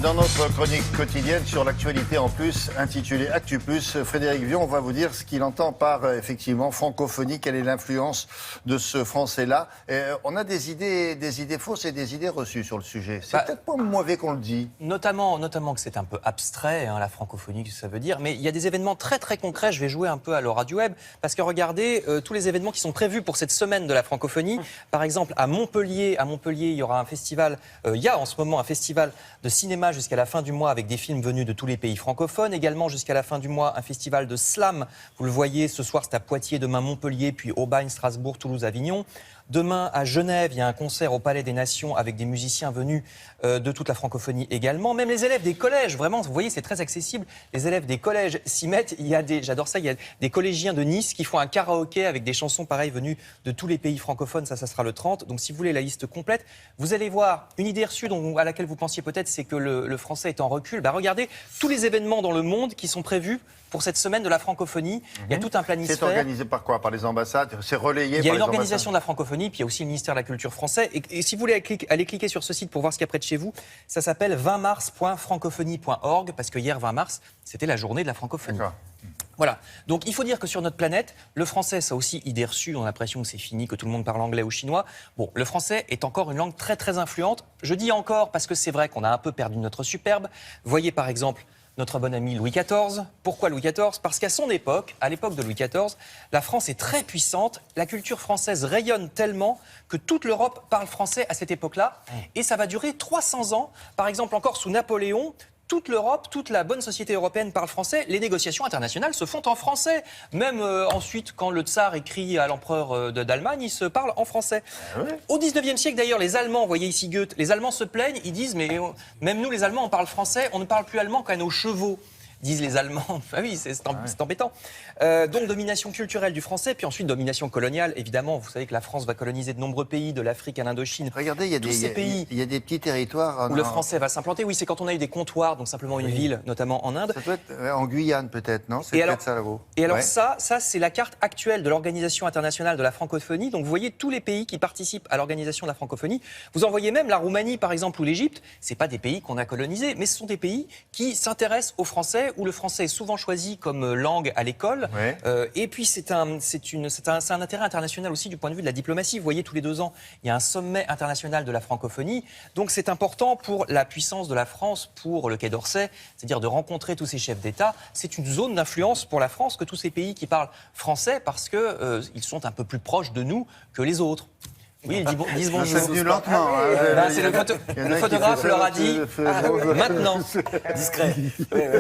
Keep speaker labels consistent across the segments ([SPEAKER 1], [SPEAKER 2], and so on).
[SPEAKER 1] dans notre chronique quotidienne sur l'actualité en plus, intitulée Actu Plus, Frédéric Vion va vous dire ce qu'il entend par effectivement francophonie, quelle est l'influence de ce français-là. On a des idées fausses et des idées reçues sur le sujet. C'est peut-être pas mauvais qu'on le dit.
[SPEAKER 2] Notamment que c'est un peu abstrait, hein, la francophonie, ce que ça veut dire. Mais il y a des événements très très concrets. Je vais jouer un peu à l'aura du web. Parce que regardez, tous les événements qui sont prévus pour cette semaine de la francophonie. Par exemple, à Montpellier, il y aura un festival. Il y a en ce moment un festival de cinéma jusqu'à la fin du mois avec des films venus de tous les pays francophones. Également jusqu'à la fin du mois, un festival de slam. Vous le voyez, ce soir c'est à Poitiers, demain Montpellier, puis Aubagne, Strasbourg, Toulouse, Avignon. Demain, à Genève, il y a un concert au Palais des Nations avec des musiciens venus de toute la francophonie également. Même les élèves des collèges, vraiment, vous voyez, c'est très accessible. Les élèves des collèges s'y mettent. J'adore ça, il y a des collégiens de Nice qui font un karaoké avec des chansons pareilles venues de tous les pays francophones. Ça sera le 30. Donc, si vous voulez la liste complète, vous allez voir une idée reçue à laquelle vous pensiez peut-être, c'est que le français est en recul. Regardez tous les événements dans le monde qui sont prévus pour cette semaine de la francophonie. Il y a tout un planisphère.
[SPEAKER 1] C'est organisé par quoi? Par les ambassades? C'est relayé par les ambassades?
[SPEAKER 2] Il y a une organisation de la francophonie, puis il y a aussi le ministère de la Culture français. Et si vous voulez aller cliquer sur ce site pour voir ce qu'il y a près de chez vous, ça s'appelle 20mars.francophonie.org, parce que hier, 20 mars, c'était la journée de la francophonie. Voilà. Donc il faut dire que sur notre planète, le français, ça a aussi idée reçue. On a l'impression que c'est fini, que tout le monde parle anglais ou chinois. Bon, le français est encore une langue très très influente. Je dis encore parce que c'est vrai qu'on a un peu perdu notre superbe. Voyez par exemple notre bon ami Louis XIV. Pourquoi Louis XIV? Parce qu'à son époque, à l'époque de Louis XIV, la France est très puissante. La culture française rayonne tellement que toute l'Europe parle français à cette époque-là. Et ça va durer 300 ans. Par exemple, encore sous Napoléon, toute l'Europe, toute la bonne société européenne parle français. Les négociations internationales se font en français. Même ensuite, quand le tsar écrit à l'empereur d'Allemagne, il se parle en français. Au 19e siècle, d'ailleurs, les Allemands, vous voyez ici Goethe, les Allemands se plaignent, ils disent, mais même nous, les Allemands, on parle français, on ne parle plus allemand qu'à nos chevaux, disent les Allemands. Ah oui, c'est embêtant. Donc, domination culturelle du français, puis ensuite domination coloniale. Évidemment, vous savez que la France va coloniser de nombreux pays, de l'Afrique à l'Indochine.
[SPEAKER 1] Regardez, il y a des petits territoires
[SPEAKER 2] où le français va s'implanter. Oui, c'est quand on a eu des comptoirs, donc simplement une ville, notamment en Inde.
[SPEAKER 1] Ça doit être en Guyane, peut-être, non? C'est peut-être ça, là-haut.
[SPEAKER 2] Et alors, ça c'est la carte actuelle de l'Organisation internationale de la francophonie. Donc, vous voyez tous les pays qui participent à l'Organisation de la francophonie. Vous en voyez même la Roumanie, par exemple, ou l'Égypte. C'est pas des pays qu'on a colonisés, mais ce sont des pays qui s'intéressent au français, où le français est souvent choisi comme langue à l'école. Et puis, c'est un intérêt international aussi du point de vue de la diplomatie. Vous voyez, tous les 2 ans, il y a un sommet international de la francophonie. Donc, c'est important pour la puissance de la France, pour le Quai d'Orsay, c'est-à-dire de rencontrer tous ces chefs d'État. C'est une zone d'influence pour la France que tous ces pays qui parlent français parce qu'ils sont un peu plus proches de nous que les autres. Oui, ils disent bonjour.
[SPEAKER 1] C'est venu lentement.
[SPEAKER 2] Le photographe leur a dit maintenant.
[SPEAKER 3] Discret.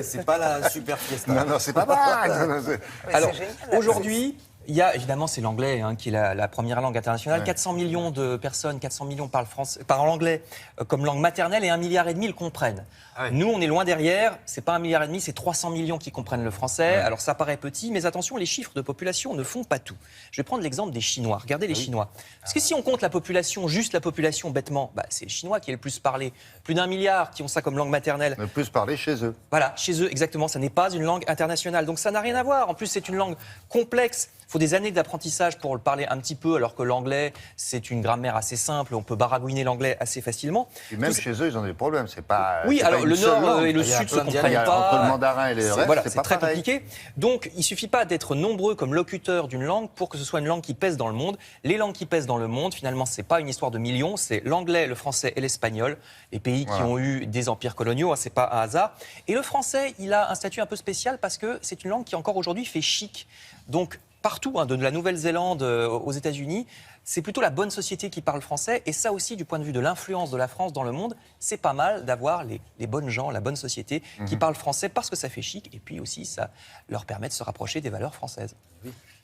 [SPEAKER 3] C'est pas la super fiesta.
[SPEAKER 1] Non, c'est pas mal.
[SPEAKER 2] Alors, aujourd'hui, il y a, évidemment, c'est l'anglais qui est la première langue internationale. 400 millions de personnes, 400 millions parlent l'anglais comme langue maternelle et 1,5 milliard le comprennent. Nous, on est loin derrière. C'est pas 1,5 milliard, c'est 300 millions qui comprennent le français. Alors, ça paraît petit, mais attention, les chiffres de population ne font pas tout. Je vais prendre l'exemple des Chinois. Regardez les Chinois. Parce que si on compte la population, juste la population bêtement, c'est le chinois qui est le plus parlé. Plus d'1 milliard qui ont ça comme langue maternelle.
[SPEAKER 1] Le plus parlé chez eux.
[SPEAKER 2] Voilà, chez eux, exactement. Ça n'est pas une langue internationale. Donc, ça n'a rien à voir. En plus, c'est une langue complexe. Il faut des années d'apprentissage pour le parler un petit peu, alors que l'anglais, c'est une grammaire assez simple. On peut baragouiner l'anglais assez facilement.
[SPEAKER 1] Et même chez eux, ils ont des problèmes. C'est pas.
[SPEAKER 2] Oui, alors le nord et le sud se comprennent pas.
[SPEAKER 1] Entre le mandarin et le reste,
[SPEAKER 2] voilà,
[SPEAKER 1] c'est
[SPEAKER 2] pas très compliqué. Donc, il suffit pas d'être nombreux comme locuteurs d'une langue pour que ce soit une langue qui pèse dans le monde. Les langues qui pèsent dans le monde, finalement, c'est pas une histoire de millions. C'est l'anglais, le français et l'espagnol. Les pays qui ont eu des empires coloniaux, c'est pas un hasard. Et le français, il a un statut un peu spécial parce que c'est une langue qui encore aujourd'hui fait chic. Donc partout, de la Nouvelle-Zélande aux États-Unis, c'est plutôt la bonne société qui parle français. Et ça aussi, du point de vue de l'influence de la France dans le monde, c'est pas mal d'avoir les bonnes gens, la bonne société qui parle français parce que ça fait chic. Et puis aussi, ça leur permet de se rapprocher des valeurs françaises.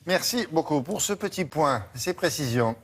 [SPEAKER 1] Merci beaucoup pour ce petit point, ces précisions.